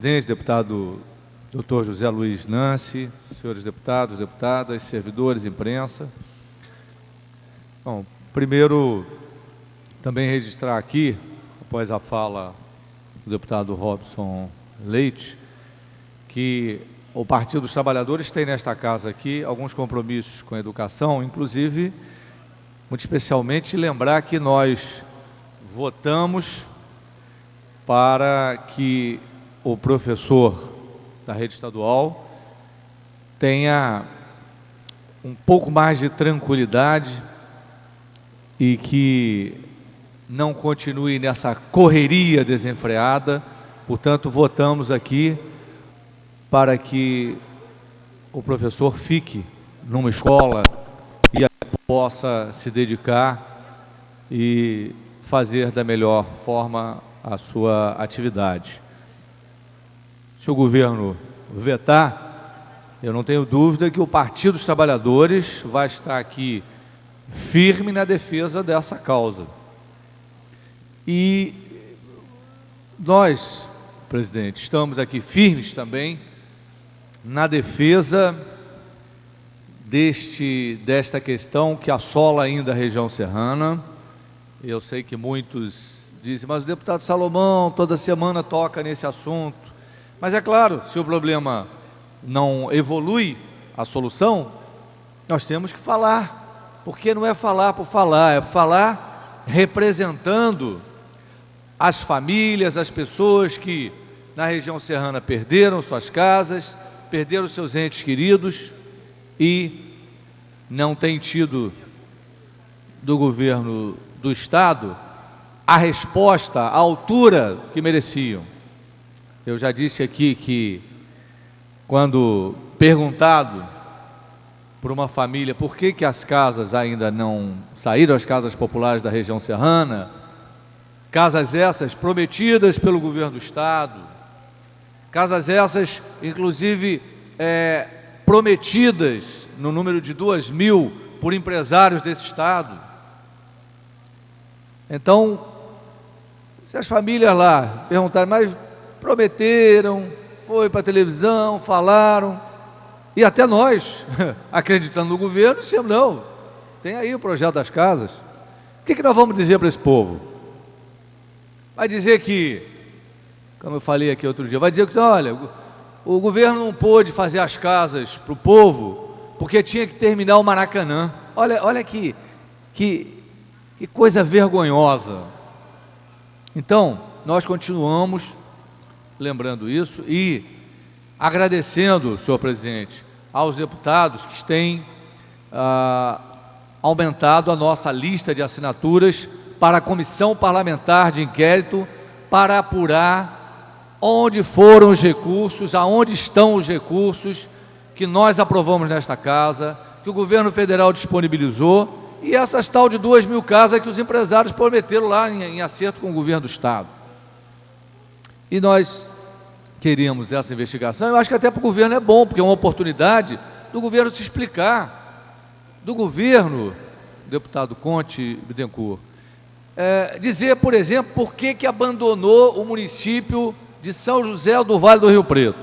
Presidente, deputado Dr. José Luiz Nancy, senhores deputados, deputadas, servidores, imprensa. Bom, primeiro, também registrar aqui, após a fala do deputado Robson Leite, que o Partido dos Trabalhadores tem nesta casa aqui alguns compromissos com a educação, inclusive, muito especialmente, lembrar que nós votamos para que o professor da rede estadual tenha um pouco mais de tranquilidade e que não continue nessa correria desenfreada. Portanto, votamos aqui para que o professor fique numa escola e possa se dedicar e fazer da melhor forma a sua atividade. Se o governo vetar, eu não tenho dúvida que o Partido dos Trabalhadores vai estar aqui firme na defesa dessa causa. E nós, presidente, estamos aqui firmes também na defesa desta questão que assola ainda a região serrana. Eu sei que muitos dizem, mas o deputado Salomão toda semana toca nesse assunto. Mas é claro, se o problema não evolui a solução, nós temos que falar, porque não é falar por falar, é falar representando as famílias, as pessoas que na região serrana perderam suas casas, perderam seus entes queridos e não têm tido do governo do Estado a resposta à altura que mereciam. Eu já disse aqui que, quando perguntado por uma família por que as casas ainda não saíram, as casas populares da região serrana, casas essas prometidas pelo governo do Estado, casas essas, inclusive, prometidas no número de 2.000 por empresários desse Estado. Então, se as famílias lá perguntarem, mas prometeram, foi para a televisão, falaram, e até nós, acreditando no governo, dissemos, não, tem aí o projeto das casas. O que nós vamos dizer para esse povo? Vai dizer que, como eu falei aqui outro dia, vai dizer que, olha, o governo não pôde fazer as casas para o povo, porque tinha que terminar o Maracanã. Olha que coisa vergonhosa. Então, nós continuamos lembrando isso e agradecendo, senhor presidente, aos deputados que têm aumentado a nossa lista de assinaturas para a Comissão Parlamentar de Inquérito para apurar onde foram os recursos, aonde estão os recursos que nós aprovamos nesta casa, que o governo federal disponibilizou, e essas tal de 2.000 casas que os empresários prometeram lá em acerto com o governo do Estado. E nós queríamos essa investigação. Eu acho que até para o governo é bom, porque é uma oportunidade do governo se explicar, do governo, deputado Conte Bittencourt, dizer, por exemplo, por que abandonou o município de São José do Vale do Rio Preto.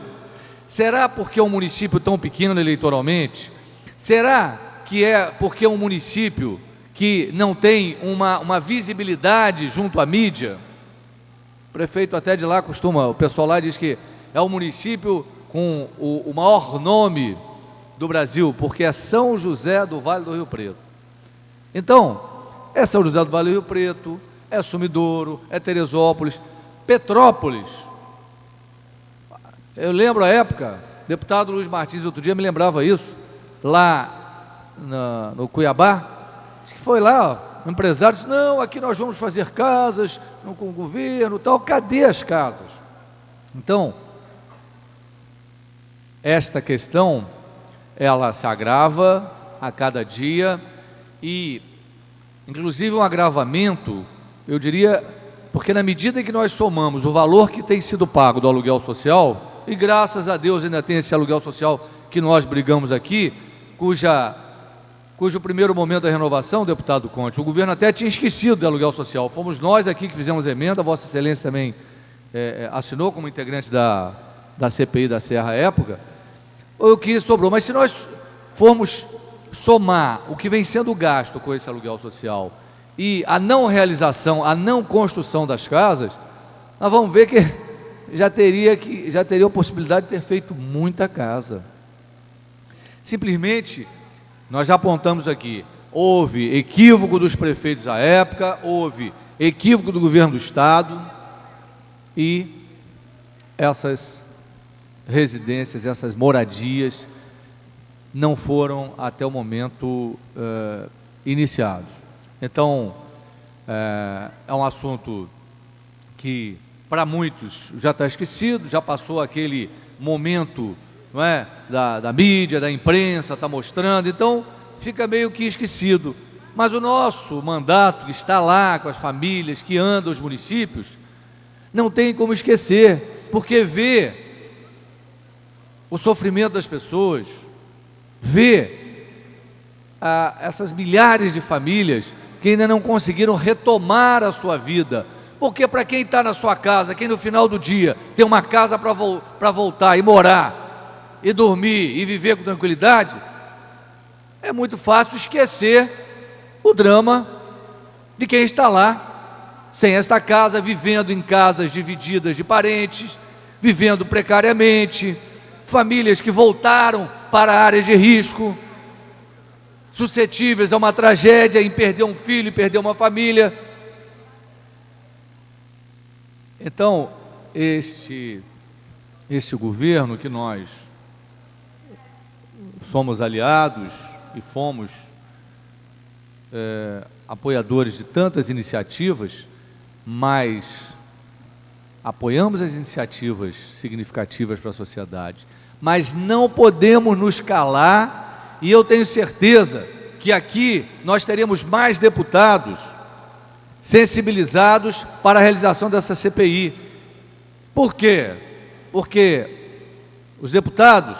Será porque é um município tão pequeno eleitoralmente? Será que é porque é um município que não tem uma visibilidade junto à mídia? O prefeito até de lá o pessoal lá diz que é o município com o maior nome do Brasil, porque é São José do Vale do Rio Preto. Então, é São José do Vale do Rio Preto, é Sumidouro, é Teresópolis, Petrópolis. Eu lembro a época, o deputado Luiz Martins outro dia me lembrava isso, lá no Cuiabá, disse que foi lá, ó, o empresário disse, não, aqui nós vamos fazer casas com o governo e tal. Cadê as casas? Então, esta questão, ela se agrava a cada dia e, inclusive, um agravamento, eu diria, porque na medida que nós somamos o valor que tem sido pago do aluguel social, e graças a Deus ainda tem esse aluguel social que nós brigamos aqui, cujo primeiro momento da renovação, deputado Conte, o governo até tinha esquecido do aluguel social. Fomos nós aqui que fizemos a emenda, Vossa Excelência também assinou como integrante da da CPI da Serra à época, ou o que sobrou. Mas se nós formos somar o que vem sendo gasto com esse aluguel social e a não realização, a não construção das casas, nós vamos ver que já teria a possibilidade de ter feito muita casa. Simplesmente, nós já apontamos aqui, houve equívoco dos prefeitos à época, houve equívoco do governo do Estado, e essas residências, essas moradias não foram até o momento iniciados. Então, é um assunto que para muitos já está esquecido, já passou aquele momento, não é, da mídia, da imprensa, está mostrando, então fica meio que esquecido. Mas o nosso mandato, que está lá com as famílias, que andam os municípios, não tem como esquecer, porque vê o sofrimento das pessoas, vê essas milhares de famílias que ainda não conseguiram retomar a sua vida. Porque para quem está na sua casa, quem no final do dia tem uma casa para voltar e morar, e dormir, e viver com tranquilidade, é muito fácil esquecer o drama de quem está lá, sem esta casa, vivendo em casas divididas de parentes, vivendo precariamente, famílias que voltaram para áreas de risco, suscetíveis a uma tragédia em perder um filho e perder uma família. Então, este governo que nós somos aliados e fomos apoiadores de tantas iniciativas, mas apoiamos as iniciativas significativas para a sociedade, mas não podemos nos calar, e eu tenho certeza que aqui nós teremos mais deputados sensibilizados para a realização dessa CPI. Por quê? Porque os deputados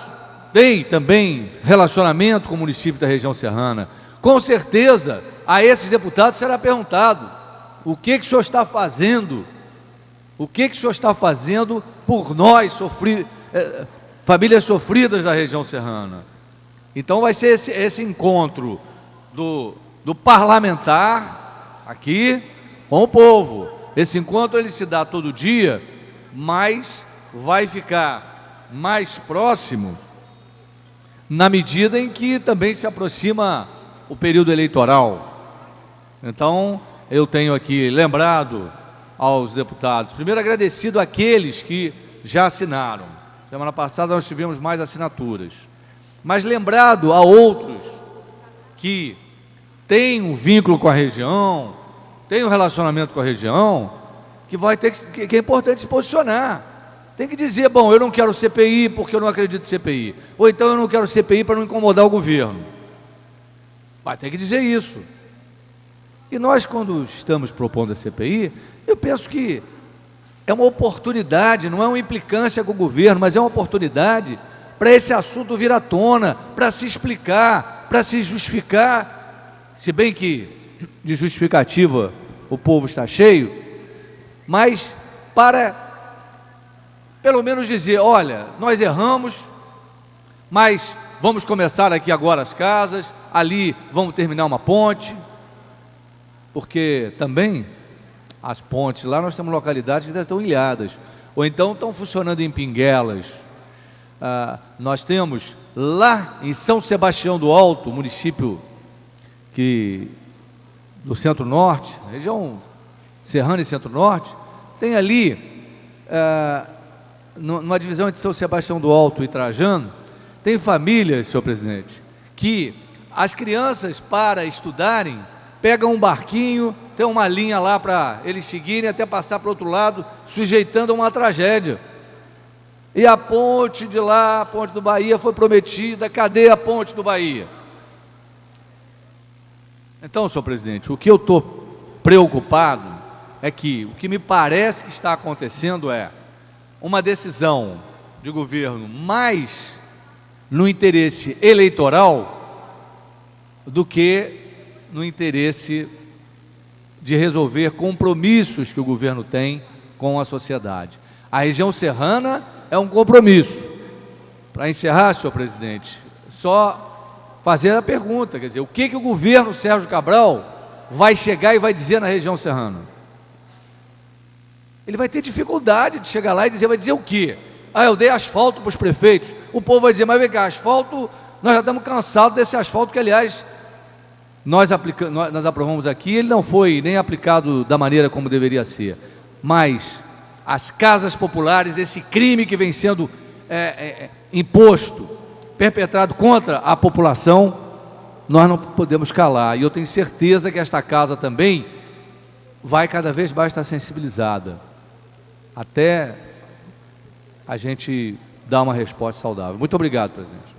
têm também relacionamento com o município da região serrana. Com certeza, a esses deputados será perguntado: o que o senhor está fazendo? O que o senhor está fazendo por nós, famílias sofridas da região serrana? Então vai ser esse encontro do parlamentar aqui com o povo. Esse encontro ele se dá todo dia, mas vai ficar mais próximo na medida em que também se aproxima o período eleitoral. Então, eu tenho aqui lembrado aos deputados, primeiro agradecido àqueles que já assinaram. Semana passada nós tivemos mais assinaturas, mas lembrado a outros que têm um vínculo com a região, têm um relacionamento com a região, que vai ter que é importante se posicionar. Tem que dizer: bom, eu não quero CPI porque eu não acredito em CPI, ou então eu não quero CPI para não incomodar o governo. Vai ter que dizer isso. E nós, quando estamos propondo a CPI, eu penso que é uma oportunidade, não é uma implicância com o governo, mas é uma oportunidade para esse assunto vir à tona, para se explicar, para se justificar, se bem que de justificativa o povo está cheio, mas para pelo menos dizer: olha, nós erramos, mas vamos começar aqui agora as casas, ali vamos terminar uma ponte, porque também as pontes, lá nós temos localidades que ainda estão ilhadas, ou então estão funcionando em pinguelas. Nós temos lá em São Sebastião do Alto, município do Centro-Norte, região serrana e Centro-Norte, tem ali, numa divisão entre São Sebastião do Alto e Trajano, tem famílias, senhor presidente, que as crianças, para estudarem, pegam um barquinho, tem uma linha lá para eles seguirem até passar para o outro lado, sujeitando a uma tragédia. E a ponte de lá, a ponte do Bahia, foi prometida. Cadê a ponte do Bahia? Então, senhor presidente, o que eu estou preocupado é que o que me parece que está acontecendo é uma decisão de governo mais no interesse eleitoral do que no interesse de resolver compromissos que o governo tem com a sociedade. A região serrana é um compromisso. Para encerrar, senhor presidente, só fazer a pergunta, quer dizer, o que o governo Sérgio Cabral vai chegar e vai dizer na região serrana? Ele vai ter dificuldade de chegar lá e dizer, vai dizer o quê? Ah, eu dei asfalto para os prefeitos. O povo vai dizer, mas vem cá, asfalto, nós já estamos cansados desse asfalto que, aliás, nós aprovamos aqui, ele não foi nem aplicado da maneira como deveria ser. Mas as casas populares, esse crime que vem sendo imposto, perpetrado contra a população, nós não podemos calar. E eu tenho certeza que esta casa também vai cada vez mais estar sensibilizada, até a gente dar uma resposta saudável. Muito obrigado, presidente.